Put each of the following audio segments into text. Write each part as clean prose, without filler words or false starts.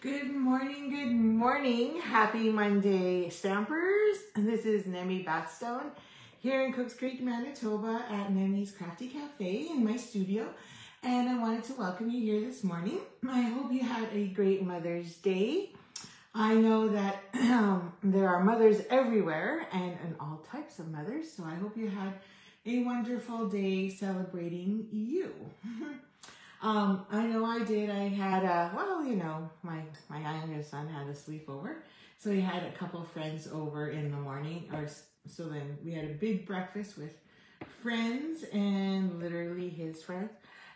Good morning, good morning. Happy Monday, Stampers. This is Nemi Batstone here in Cooks Creek, Manitoba at Nemi's Crafty Cafe in my studio. And I wanted to welcome you here this morning. I hope you had a great Mother's Day. I know that there are mothers everywhere and all types of mothers. So I hope you had a wonderful day celebrating you. I know I did. I had my youngest son had a sleepover. So he had a couple of friends over in the morning. So then we had a big breakfast with friends and literally his friends.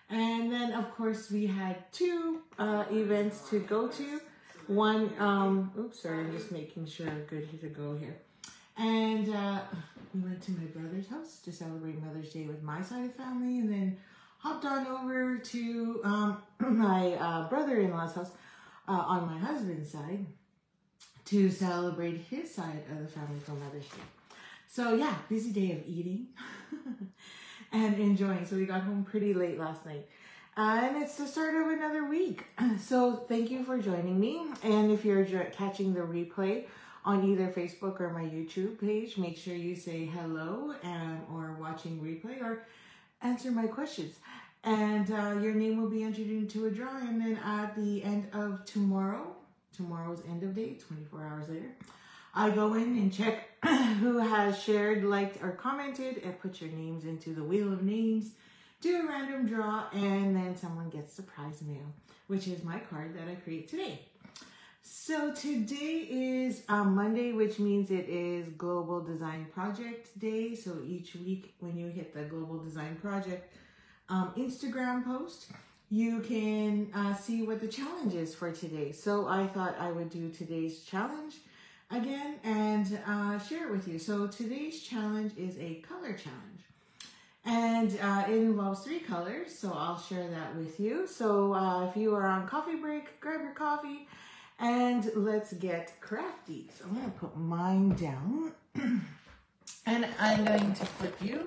And then, of course, we had two events to go to. One, I'm just making sure I'm good to go here. And we went to my brother's house to celebrate Mother's Day with my side of the family, and then hopped on over to my brother-in-law's house on my husband's side to celebrate his side of the family for Mother's Day. So yeah, busy day of eating and enjoying. So we got home pretty late last night. And it's the start of another week. So thank you for joining me. And if you're catching the replay on either Facebook or my YouTube page, make sure you say hello or watching replay or answer my questions. And your name will be entered into a draw. And then at the end of tomorrow's end of day, 24 hours later, I go in and check who has shared, liked, or commented and put your names into the wheel of names, do a random draw, and then someone gets the prize mail, which is my card that I create today. So today is Monday, which means it is Global Design Project Day. So each week when you hit the Global Design Project Instagram post, you can see what the challenge is for today. So I thought I would do today's challenge again and share it with you. So today's challenge is a color challenge. And it involves 3 colors, so I'll share that with you. So if you are on coffee break, grab your coffee and let's get crafty. So I'm going to put mine down and I'm going to put you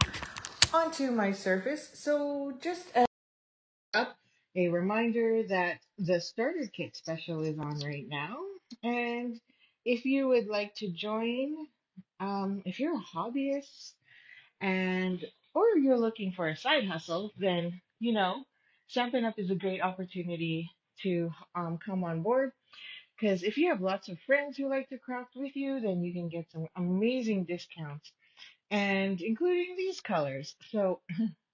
onto my surface. So just a reminder that the starter kit special is on right now. And if you would like to join, if you're a hobbyist, or you're looking for a side hustle, then Stampin' Up is a great opportunity to come on board. Because if you have lots of friends who like to craft with you, then you can get some amazing discounts, and including these colors. So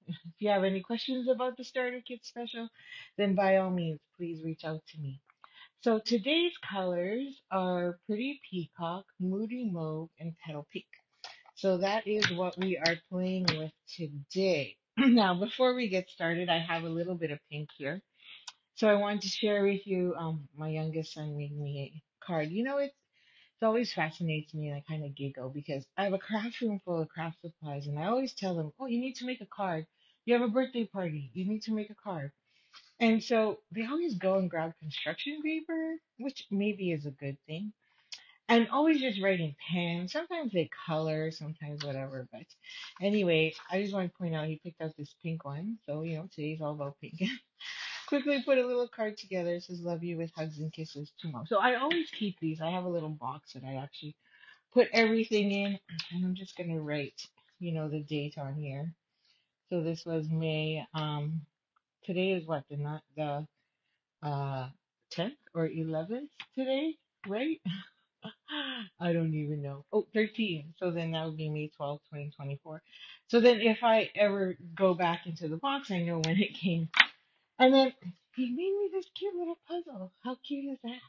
if you have any questions about the starter kit special, then by all means, please reach out to me. So today's colors are Pretty Peacock, Moody Mauve, and Petal Pink. So that is what we are playing with today. Now, before we get started, I have a little bit of pink here. So I wanted to share with you, my youngest son made me a card. It always fascinates me, and I kind of giggle because I have a craft room full of craft supplies, and I always tell them, oh, you need to make a card. You have a birthday party. You need to make a card. And so they always go and grab construction paper, which maybe is a good thing, and always just writing pen. Sometimes they color, sometimes whatever. But anyway, I just want to point out he picked out this pink one. So, today's all about pink. Quickly put a little card together. It says, love you with hugs and kisses tomorrow. So I always keep these. I have a little box that I actually put everything in. And I'm just going to write, the date on here. So this was May. Today is what, the 10th or 11th today, right? I don't even know. Oh, 13. So then that would be May 12th, 2024. So then if I ever go back into the box, I know when it came. And then he made me this cute little puzzle. How cute is that?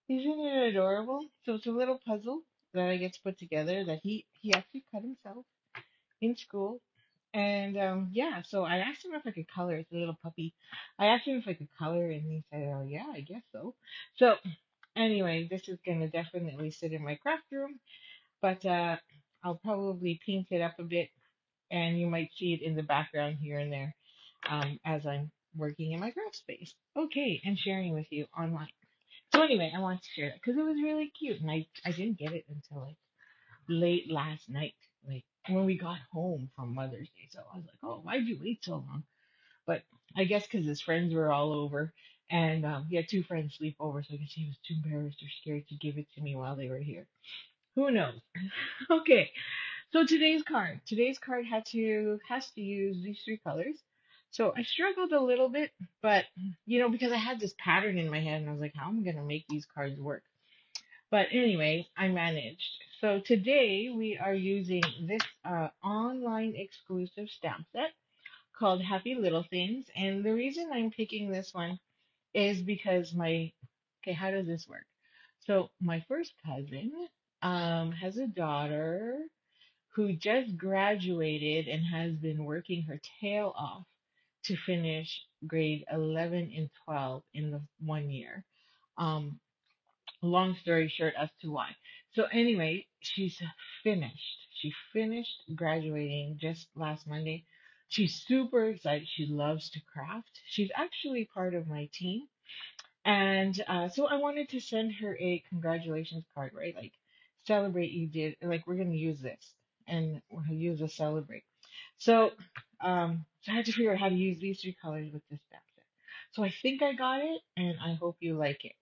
Isn't it adorable? So it's a little puzzle that I get to put together that he actually cut himself in school. And yeah, so I asked him if I could color. It's a little puppy. I asked him if I could color, and he said, "Oh yeah, I guess so." So anyway, this is gonna definitely sit in my craft room, but I'll probably paint it up a bit, and you might see it in the background here and there as I'm working in my craft space. Okay, and sharing with you online. So anyway, I wanted to share that because it was really cute, and I didn't get it until like late last night, like when we got home from Mother's Day. So I was like, oh, why'd you wait so long? But I guess because his friends were all over, And he had two friends sleep over, so I guess he was too embarrassed or scared to give it to me while they were here. Who knows? Okay, so today's card. Today's card has to use these three colors. So I struggled a little bit, but because I had this pattern in my head and I was like, how am I gonna make these cards work? But anyway, I managed. So today we are using this online exclusive stamp set called Happy Little Things. And the reason I'm picking this one is because okay, how does this work? So my first cousin has a daughter who just graduated and has been working her tail off to finish grade 11 and 12 in the 1 year. Um, Long story short as to why. So anyway, she's finished. She finished graduating just last Monday. She's super excited. She loves to craft. She's actually part of my team. And so I wanted to send her a congratulations card, right? Like, celebrate you did, like, we're going to use this and we're going to use a celebrate. So I had to figure out how to use these three colors with this stamp set. So I think I got it and I hope you like it.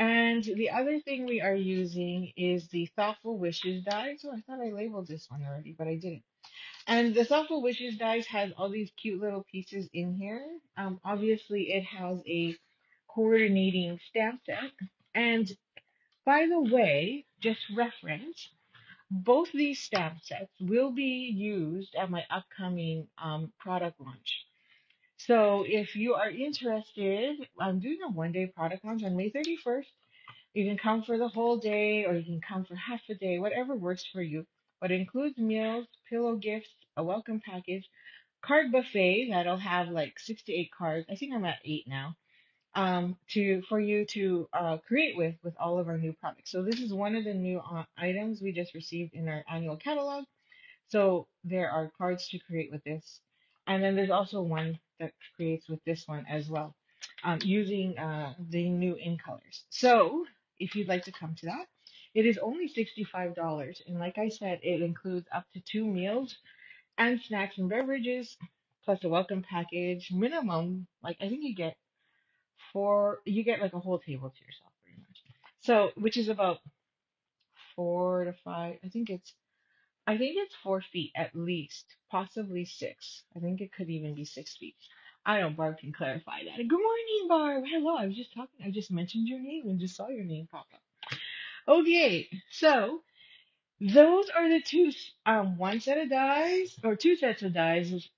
And the other thing we are using is the Thoughtful Wishes die. So I thought I labeled this one already, but I didn't. And the Thoughtful Wishes dies has all these cute little pieces in here. Obviously, it has a coordinating stamp set. And by the way, just reference, both these stamp sets will be used at my upcoming product launch. So if you are interested, I'm doing a 1-day product launch on May 31st. You can come for the whole day or you can come for half a day, whatever works for you. But it includes meals, pillow gifts, a welcome package, card buffet that'll have like 6 to 8 cards. I think I'm at 8 now. To for you to create with all of our new products. So this is one of the new items we just received in our annual catalog. So there are cards to create with this. And then there's also one that creates with this one as well, using the new in colors. So if you'd like to come to that, it is only $65. And like I said, it includes up to 2 meals and snacks and beverages, plus a welcome package. Minimum, like I think you get like a whole table to yourself pretty much. So, which is about 4 to 5, I think it's 4 feet at least, possibly 6. I think it could even be 6 feet. I don't know, Barb can clarify that. Good morning, Barb. Hello, I was just talking. I just mentioned your name and just saw your name pop up. Okay, so those are the one set of dies, or two sets of dies is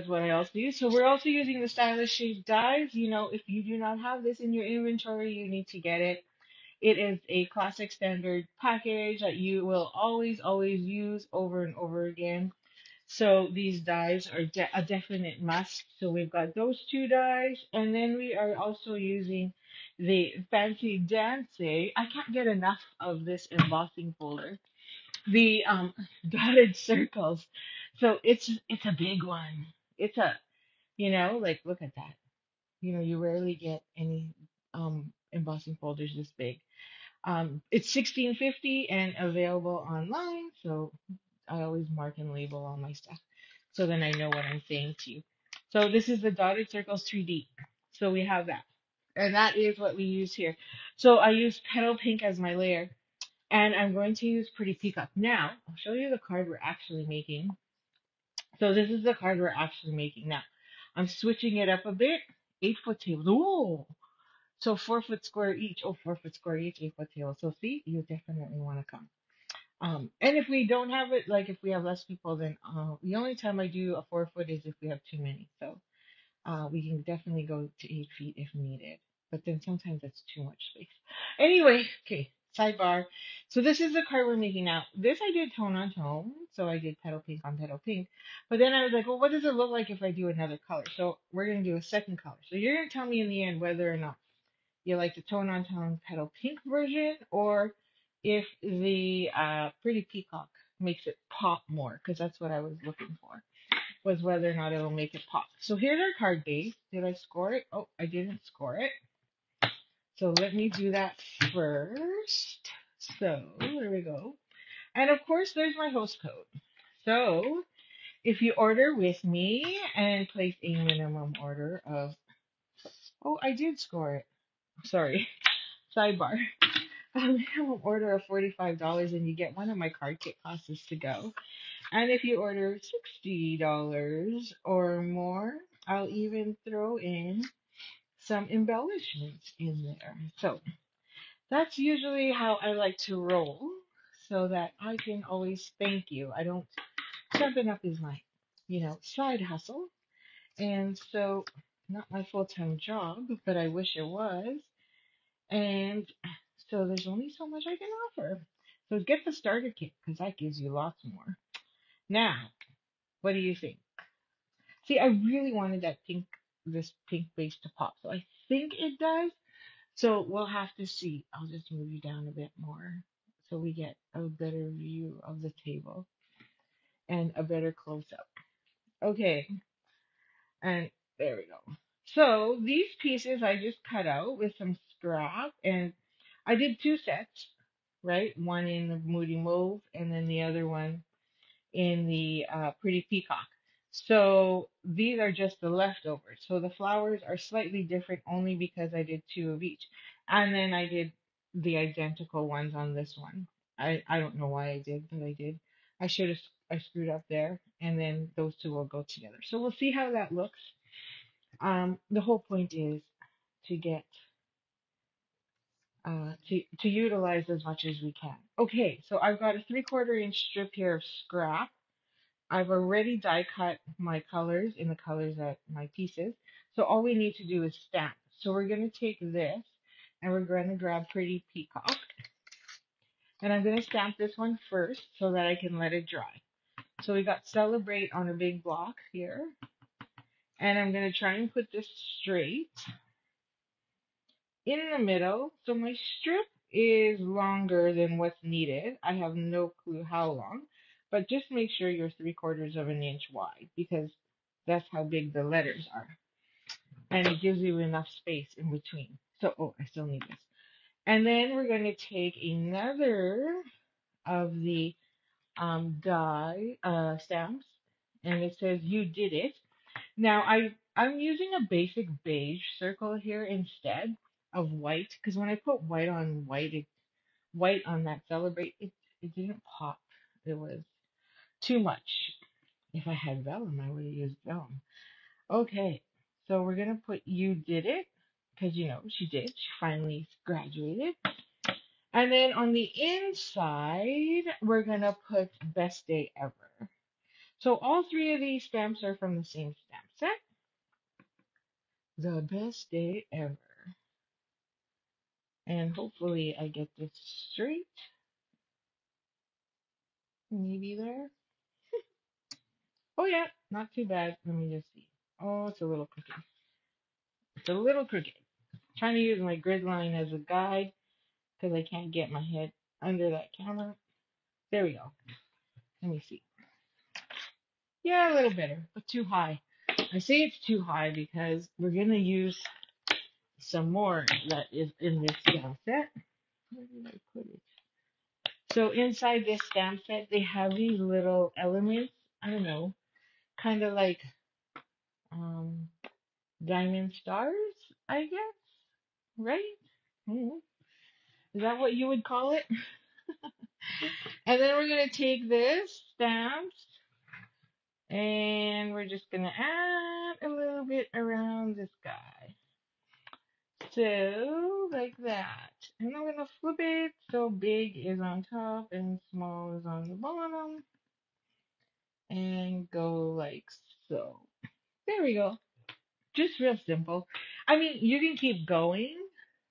what I also use. So we're also using the stylish shape dies. If you do not have this in your inventory, you need to get it. It is a classic standard package that you will always, always use over and over again. So these dies are a definite must. So we've got those two dies, and then we are also using the fancy Dancy. I can't get enough of this embossing folder. The dotted circles. So it's a big one. It's a like look at that. You rarely get any embossing folders this big. It's 16.50 and available online, so I always mark and label all my stuff so then I know what I'm saying to you. So this is the dotted circles 3D. So we have that. And that is what we use here. So I use Petal Pink as my layer, and I'm going to use Pretty Peacock. Now, I'll show you the card we're actually making. So this is the card we're actually making. Now, I'm switching it up a bit. 8-foot tables. Whoa! So 4-foot square each. Oh, 4-foot square each, 8-foot table. So see, you definitely want to come. And if we don't have it, like if we have less people, then the only time I do a 4-foot is if we have too many. So we can definitely go to 8 feet if needed. But then sometimes that's too much space. Anyway, okay, sidebar. So this is the card we're making now. This I did tone on tone. So I did petal pink on petal pink. But then I was like, well, what does it look like if I do another color? So we're going to do a second color. So you're going to tell me in the end whether or not you like the tone on tone petal pink version, or if the pretty peacock makes it pop more, because that's what I was looking for, was whether or not it'll make it pop. So here's our card base. Did I score it? Oh, I didn't score it. So let me do that first. So there we go. And of course, there's my host code. So if you order with me and place a minimum order of Oh, I did score it. Sorry. Sidebar. I have an order of $45 and you get one of my card kit classes to go. And if you order $60 or more, I'll even throw in some embellishments in there. So that's usually how I like to roll so that I can always thank you. I don't, Stampin' Up is my, side hustle. And so, not my full-time job, but I wish it was. And so there's only so much I can offer. So get the starter kit because that gives you lots more. Now, what do you think? See, I really wanted this pink base to pop. So I think it does. So we'll have to see. I'll just move you down a bit more so we get a better view of the table and a better close up. Okay, and there we go. So these pieces I just cut out with some scrap and I did two sets, right? One in the Moody Mauve and then the other one in the Pretty Peacock. So these are just the leftovers. So the flowers are slightly different only because I did two of each. And then I did the identical ones on this one. I don't know why I did, but I did. I screwed up there and then those two will go together. So we'll see how that looks. The whole point is to get to utilize as much as we can. Okay, so I've got a 3/4 inch strip here of scrap. I've already die cut my colors in the colors that my pieces. So all we need to do is stamp. So we're going to take this and we're going to grab Pretty Peacock. And I'm going to stamp this one first so that I can let it dry. So we got Celebrate on a big block here. And I'm going to try and put this straight in the middle. So my strip is longer than what's needed. I have no clue how long, but just make sure you're 3/4 of an inch wide because that's how big the letters are. And it gives you enough space in between. So, oh, I still need this. And then we're going to take another of the die stamps, and it says you did it. Now I'm using a basic beige circle here instead of white because when I put white on that Celebrate, it didn't pop. It was too much. If I had vellum, I would have used vellum. Okay, so we're gonna put you did it because she did. She finally graduated. And then on the inside, we're gonna put best day ever. So all three of these stamps are from the same stamp set. The best day ever. And hopefully I get this straight. Maybe there. Oh yeah, not too bad. Let me just see. Oh, it's a little crooked. It's a little crooked. Trying to use my grid line as a guide because I can't get my head under that camera. There we go. Let me see. Yeah, a little better, but too high. I say it's too high because we're going to use some more that is in this stamp set. Where did I put it? So inside this stamp set, they have these little elements. I don't know, kind of like um, diamond stars, I guess, right? Is that what you would call it? And then we're going to take this stamps and we're just going to add a little bit around this guy. So, like that. And I'm going to flip it so big is on top and small is on the bottom. And go like so. There we go. Just real simple. I mean, you can keep going.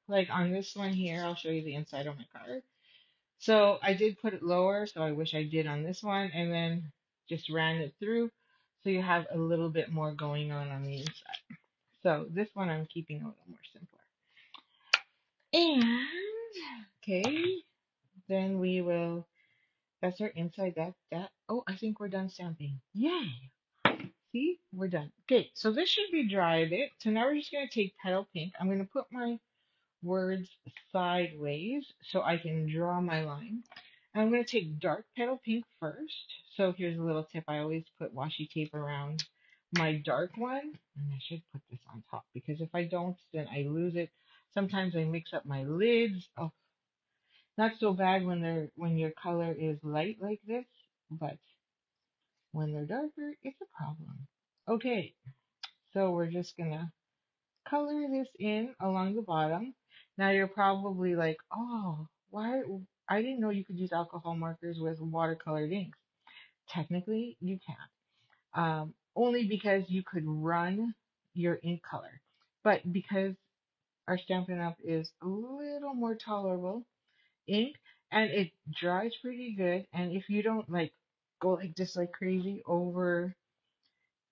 Like on this one here, I'll show you the inside of my card. So I did put it lower, so I wish I did on this one, and then just ran it through. So you have a little bit more going on the inside. So this one I'm keeping a little more simpler. And, okay, then we will, that's our inside, oh, I think we're done stamping. Yay! See, we're done. Okay, so this should be dry a bit. So now we're just going to take Petal Pink. I'm going to put my words sideways so I can draw my line. I'm going to take dark Petal Pink first. So here's a little tip. I always put washi tape around my dark one, and I should put this on top because if I don't, then I lose it. Sometimes I mix up my lids. Oh, not so bad when your color is light like this, but when they're darker, it's a problem. Okay, so we're just gonna color this in along the bottom. Now you're probably like, oh, why? I didn't know you could use alcohol markers with watercolored inks. Technically, you can. Only because you could run your ink color. But because our Stampin' Up! Is a little more tolerable ink and it dries pretty good, and if you don't like go like this like crazy over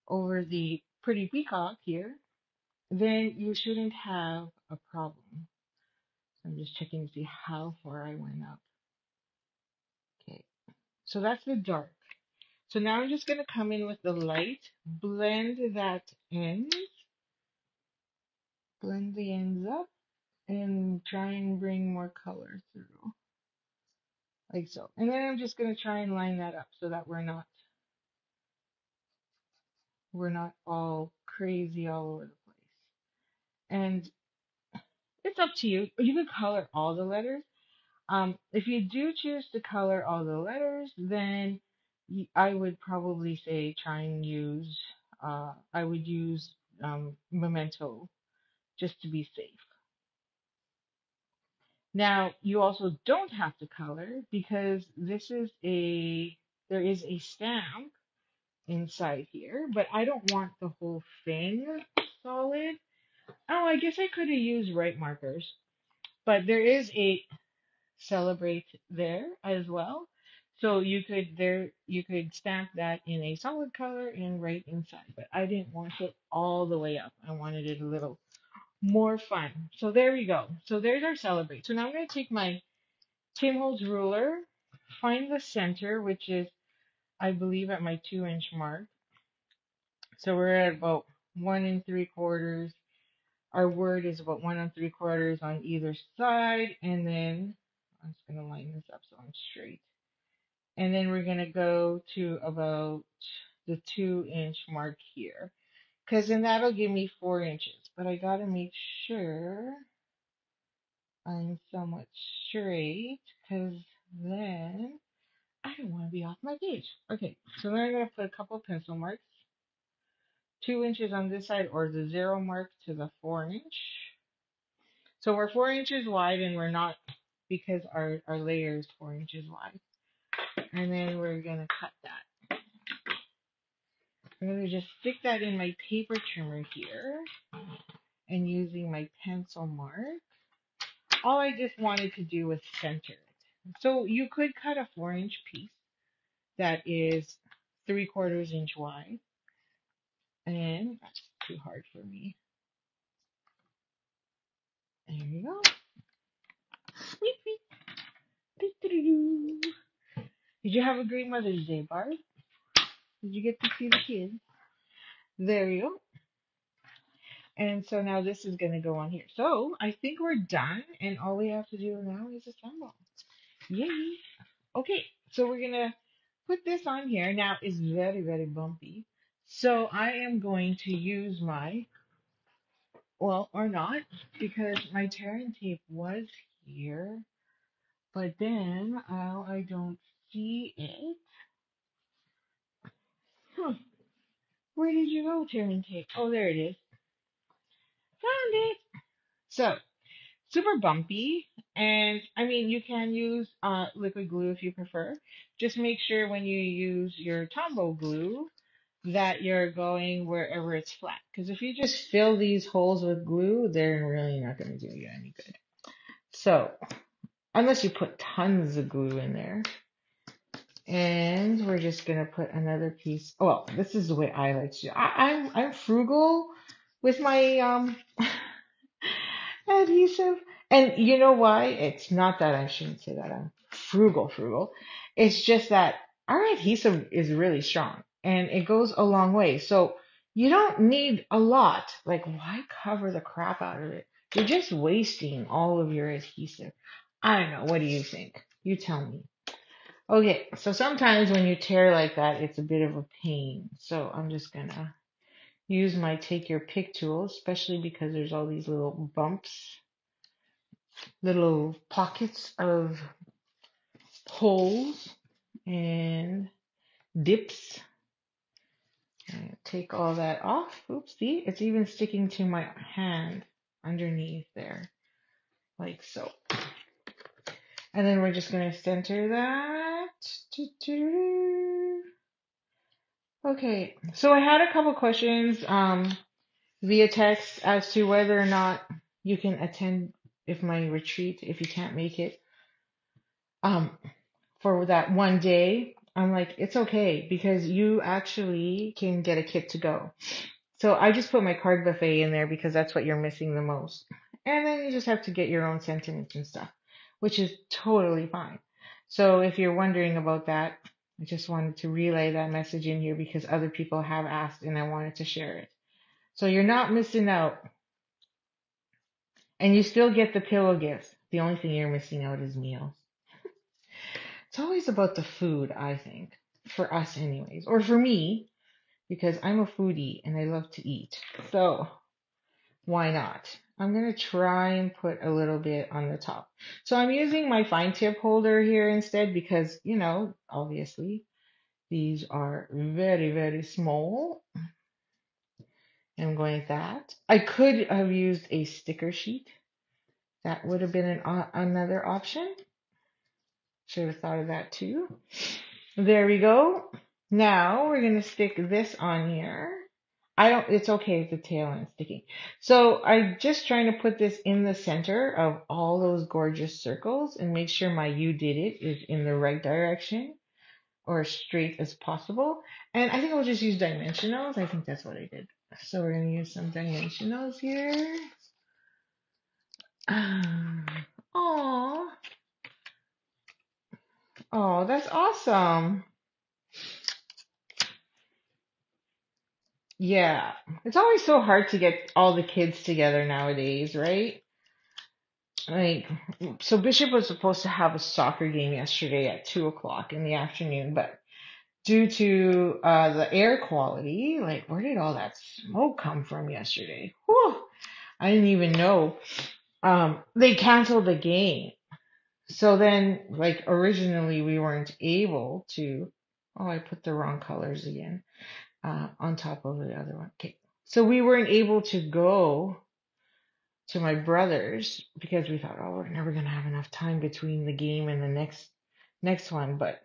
the pretty peacock here, then you shouldn't have a problem. I'm just checking to see how far I went up. Okay, so that's the dark. So now I'm just going to come in with the light, blend that in, blend the ends up, and try and bring more color through, like so. And then I'm just going to try and line that up so that we're not all crazy all over the place. And it's up to you. You can color all the letters. If you do choose to color all the letters, then I would probably say try and use, I would use Memento just to be safe. Now, you also don't have to color because there is a stamp inside here, but I don't want the whole thing solid. Oh, I guess I could have used right markers, but there is a celebrate there as well. So you could stamp that in a solid color and right inside, but I didn't want it all the way up. I wanted it a little more fun. So there we go. So there's our celebrate. So now I'm going to take my Tim Holtz ruler, find the center, which is I believe at my 2-inch mark. So we're at about 1 3/4. Our word is about 1 3/4 on either side, and then I'm just gonna line this up so I'm straight. And then we're gonna go to about the 2-inch mark here, because then that'll give me 4 inches. But I gotta make sure I'm somewhat straight, because then I don't want to be off my page. Okay, so then I'm gonna put a couple pencil marks, 2 inches on this side, or the 0 mark to the 4-inch. So we're 4 inches wide, and we're not because our layer is 4 inches wide. And then we're gonna cut that. I'm gonna just stick that in my paper trimmer here, and using my pencil mark. All I just wanted to do was center it. So you could cut a 4-inch piece that is 3/4 inch wide, and that's too hard for me. There you go. Did you have a great Mother's Day, Barb? Did you get to see the kids? There you go. And so now this is going to go on here. So I think we're done, and all we have to do now is assemble. Yay! Okay, so we're going to put this on here. Now it's very, very bumpy. So I am going to use my, well, or not, because my tearing tape was here, but then I don't see it. Huh. Where did you go, tearing tape? Oh, there it is. Found it. So, super bumpy, and I mean, you can use liquid glue if you prefer. Just make sure when you use your Tombow glue that you're going wherever it's flat. Because if you just fill these holes with glue, they're really not going to do you any good. So, unless you put tons of glue in there. And we're just gonna put another piece. Well, this is the way I like to do. I'm frugal with my adhesive, and you know why? It's not that I shouldn't say that I'm frugal. It's just that our adhesive is really strong, and it goes a long way. So you don't need a lot. Like, why cover the crap out of it? You're just wasting all of your adhesive. I don't know. What do you think? You tell me. Okay, so sometimes when you tear like that, it's a bit of a pain. So I'm just gonna use my take your pick tool, especially because there's all these little bumps, little pockets of holes and dips. And take all that off. Oops, see, it's even sticking to my hand underneath there, like so. And then we're just going to center that. Okay, so I had a couple questions via text as to whether or not you can attend if my retreat, if you can't make it um, for that one day. I'm like, it's okay because you actually can get a kit to go. So I just put my card buffet in there because that's what you're missing the most. And then you just have to get your own sentiments and stuff, which is totally fine. So if you're wondering about that, I just wanted to relay that message in here because other people have asked and I wanted to share it. So you're not missing out. And you still get the pillow gifts. The only thing you're missing out is meals. It's always about the food, I think, for us anyways, or for me, because I'm a foodie and I love to eat. So why not? I'm going to try and put a little bit on the top. So I'm using my fine tip holder here instead because, you know, obviously these are very, very small. I'm going with that. I could have used a sticker sheet. That would have been another option. Should have thought of that too. There we go. Now we're going to stick this on here. It's okay if the tail ends sticking. So I'm just trying to put this in the center of all those gorgeous circles and make sure my you did it is in the right direction or as straight as possible. And I think I'll just use dimensionals. I think that's what I did. So we're going to use some dimensionals here. Oh, oh, that's awesome. Yeah, it's always so hard to get all the kids together nowadays, right? Like, so Bishop was supposed to have a soccer game yesterday at 2 o'clock in the afternoon, but due to the air quality, like, where did all that smoke come from yesterday? Whew, I didn't even know. They canceled the game. So then, like, originally we weren't able to. Oh, I put the wrong colors again on top of the other one. Okay. So we weren't able to go to my brother's because we thought, oh, we're never gonna have enough time between the game and the next one. But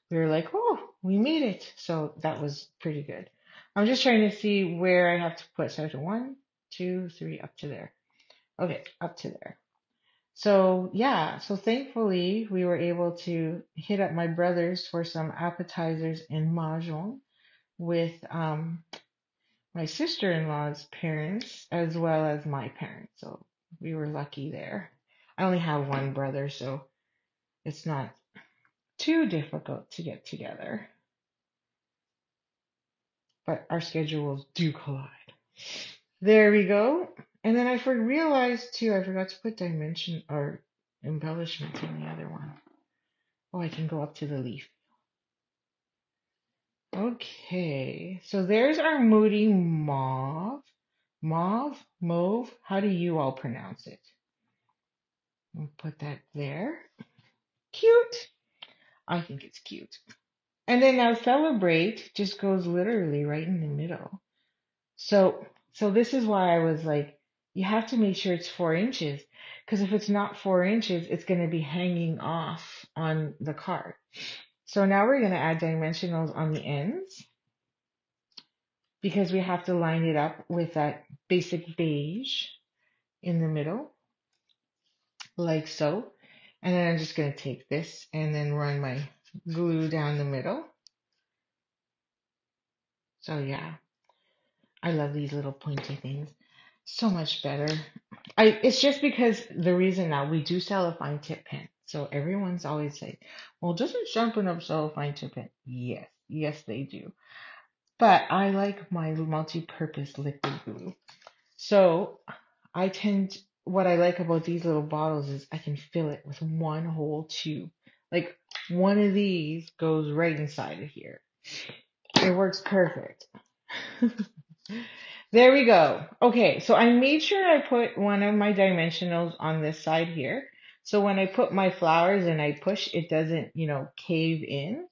we were like, oh, we made it. So that was pretty good. I'm just trying to see where I have to put. So 1, 2, 3, up to there. Okay, up to there. So yeah, so thankfully we were able to hit up my brother's for some appetizers and mahjong with my sister-in-law's parents as well as my parents. So we were lucky there. I only have one brother, so it's not too difficult to get together. But our schedules do collide. There we go. And then I realized too, I forgot to put dimension or embellishment in the other one. Oh, I can go up to the leaf. Okay, so there's our Moody Mauve. Mauve? How do you all pronounce it? We'll put that there. Cute. I think it's cute. And then now Celebrate just goes literally right in the middle. So this is why I was like, you have to make sure it's 4 inches. Because if it's not 4 inches, it's going to be hanging off on the card. So now we're going to add dimensionals on the ends. Because we have to line it up with that basic beige in the middle. Like so. And then I'm just going to take this and then run my glue down the middle. So yeah, I love these little pointy things. So much better. It's just because the reason now we do sell a fine tip pen. So everyone's always like, well, doesn't Stampin' Up sell a fine tip pen? Yes, they do. But I like my multi-purpose liquid glue. So what I like about these little bottles is I can fill it with one whole tube. Like one of these goes right inside of here. It works perfect. There we go. Okay, so I made sure I put one of my dimensionals on this side here. So when I put my flowers and I push, it doesn't, cave in.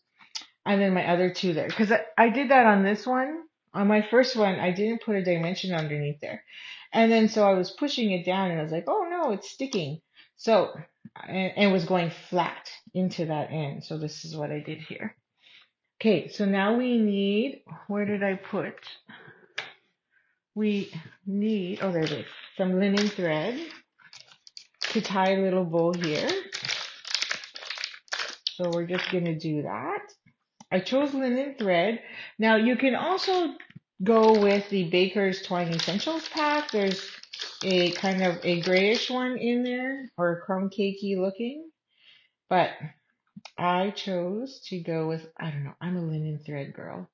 And then my other two there. Because I did that on this one. On my first one, I didn't put a dimension underneath there. And then so I was pushing it down and I was like, oh no, it's sticking. So, and it was going flat into that end. So this is what I did here. Okay, so now we need, where did I put? We need, oh, there it is, some linen thread to tie a little bow here. So we're just going to do that. I chose linen thread. Now you can also go with the Baker's Twine Essentials pack. There's a kind of a grayish one in there, or crumb cakey looking. But I chose to go with, I don't know, I'm a linen thread girl.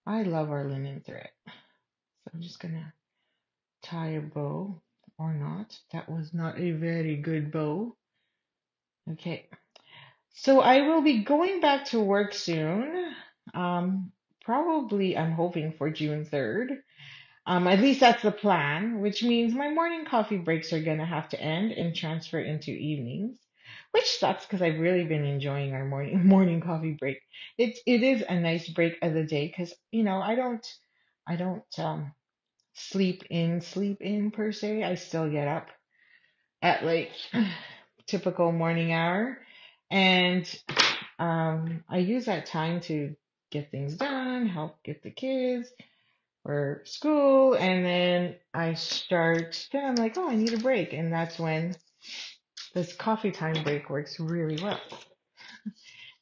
I love our linen thread. So I'm just going to tie a bow or not. That was not a very good bow. Okay. So I will be going back to work soon. Probably I'm hoping for June 3rd. At least that's the plan, which means my morning coffee breaks are gonna have to end and transfer into evenings, which sucks because I've really been enjoying our morning coffee break. It is a nice break of the day because I don't sleep in per se. I still get up at like typical morning hour, and I use that time to get things done, help get the kids for school, and then then I'm like, oh, I need a break. And that's when this coffee time break works really well.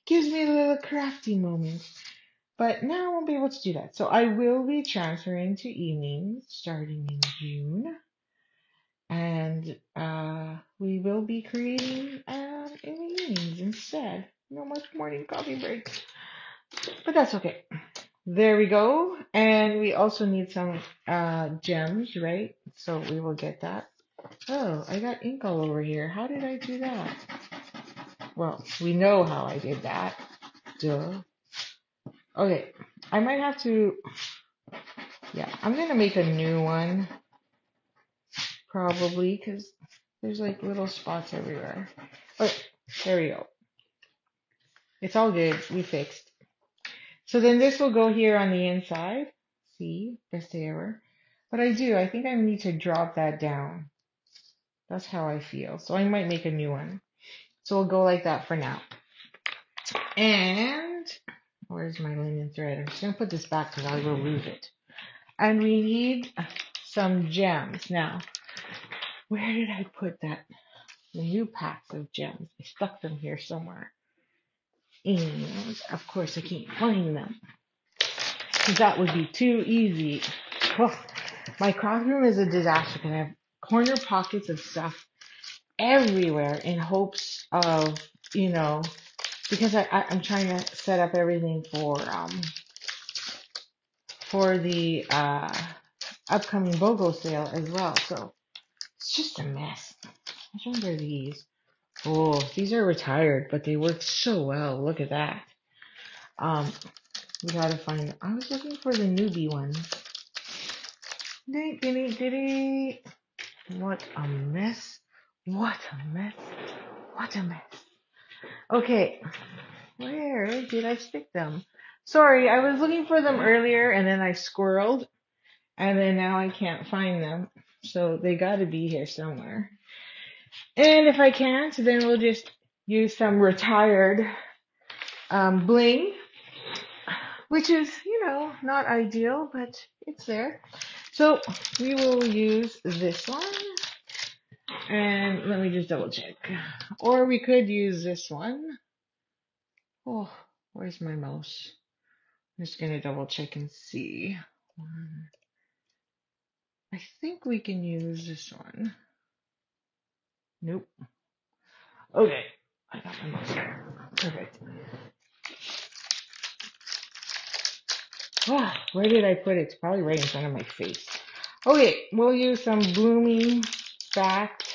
Gives me a little crafty moment. But now I won't be able to do that. So I will be transferring to evenings starting in June. And we will be creating in the evenings instead. No much morning coffee breaks. But that's okay. There we go. And we also need some gems, right? So we will get that. Oh, I got ink all over here. How did I do that? Well, we know how I did that. Duh. Okay, I might have to, yeah, I'm gonna make a new one probably because there's like little spots everywhere. Okay, there we go. It's all good. We fixed. So then this will go here on the inside. See, best day ever. But I think I need to drop that down. That's how I feel. So I might make a new one. So we'll go like that for now. And where's my linen thread? I'm just going to put this back because I will lose it. And we need some gems. Now, where did I put that? The new packs of gems. I stuck them here somewhere. And of course I can't find them. Because that would be too easy. Oh, my craft room is a disaster because I have corner pockets of stuff everywhere in hopes of, because I'm trying to set up everything for the upcoming BOGO sale as well. So it's just a mess. Which ones are these? Oh, these are retired, but they work so well. Look at that. We gotta find. I was looking for the newbie ones. What a mess. What a mess. What a mess. Okay. Where did I stick them? Sorry, I was looking for them earlier and then I squirreled and then now I can't find them. So they gotta be here somewhere. And if I can't, then we'll just use some retired bling, which is, not ideal, but it's there. So we will use this one. And let me just double check. Or we could use this one. Oh, where's my mouse? I'm just going to double check and see. I think we can use this one. Nope. Okay. I got my mouse here. Perfect. Oh, where did I put it? It's probably right in front of my face. Okay, we'll use some blooming stacked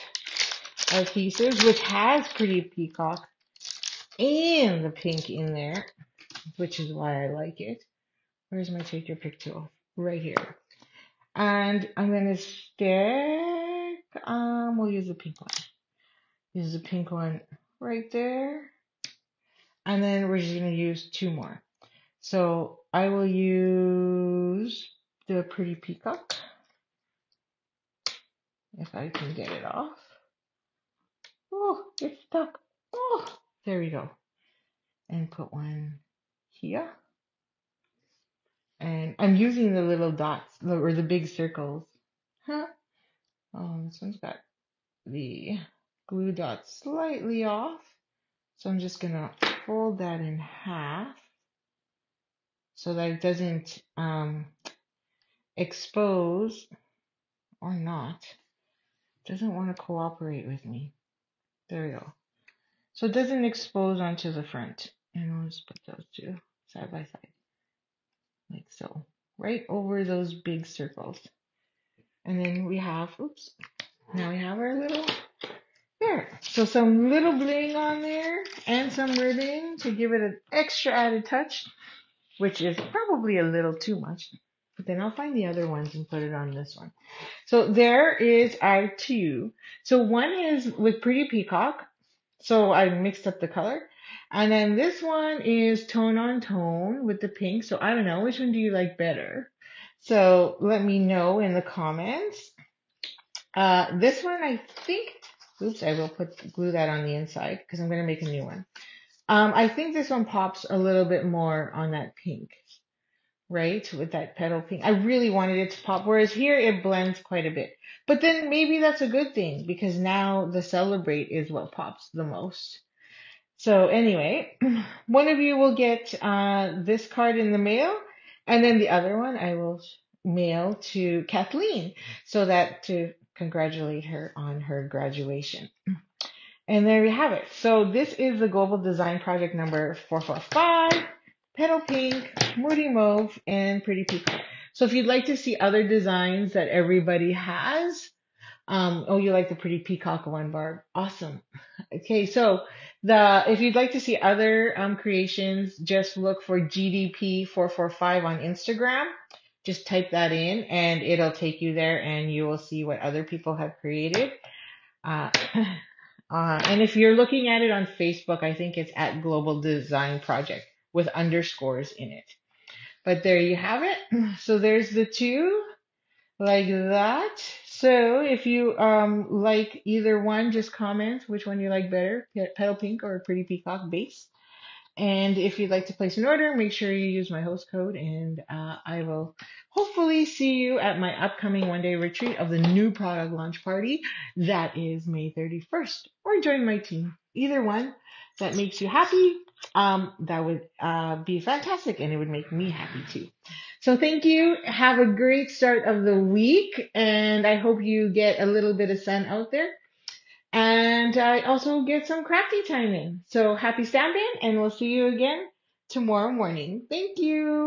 adhesives, which has pretty peacock and the pink in there, which is why I like it. Where's my take your pick tool? Right here. And I'm going to stick, we'll use the pink one. Use the pink one right there. And then we're just going to use 2 more. So I will use the Pretty Peacock, if I can get it off. Oh, it's stuck. Oh, there we go. And put one here. And I'm using the little dots, or the big circles. Huh? Oh, this one's got the glue dot slightly off. So I'm just gonna fold that in half so that it doesn't expose, or not. It doesn't want to cooperate with me. There we go. So it doesn't expose onto the front. And I'll just put those 2 side by side. Like so. Right over those big circles. And then we have, oops, now we have our little, there. So some little bling on there and some ribbon to give it an extra added touch, which is probably a little too much. But then I'll find the other ones and put it on this one. So there is our 2. So one is with Pretty Peacock. So I mixed up the color. And then this one is tone on tone with the pink. So I don't know, which one do you like better? So let me know in the comments. This one, I think, oops, I will glue that on the inside because I'm going to make a new one. I think this one pops a little bit more on that pink, right? With that petal pink. I really wanted it to pop, whereas here it blends quite a bit. But then maybe that's a good thing because now the Celebrate is what pops the most. So anyway, one of you will get this card in the mail, and then the other one I will mail to Kathleen so that to congratulate her on her graduation. And there we have it. So this is the Global Design Project number 445, Petal Pink, Moody Mauve, and Pretty Peacock. So if you'd like to see other designs that everybody has, oh, you like the Pretty Peacock one, Barb. Awesome. Okay, so if you'd like to see other creations, just look for GDP445 on Instagram. Just type that in and it'll take you there and you will see what other people have created. And if you're looking at it on Facebook, I think it's at Global Design Project with underscores in it. But there you have it. So there's the 2 like that. So if you like either one, just comment which one you like better, Petal Pink or Pretty Peacock base. And if you'd like to place an order, make sure you use my host code, and I will hopefully see you at my upcoming one-day retreat of the new product launch party. That is May 31st. Or join my team. Either one that makes you happy, that would be fantastic, and it would make me happy too. So thank you. Have a great start of the week, and I hope you get a little bit of sun out there. And I also get some crafty time in. So happy stamping, and we'll see you again tomorrow morning. Thank you.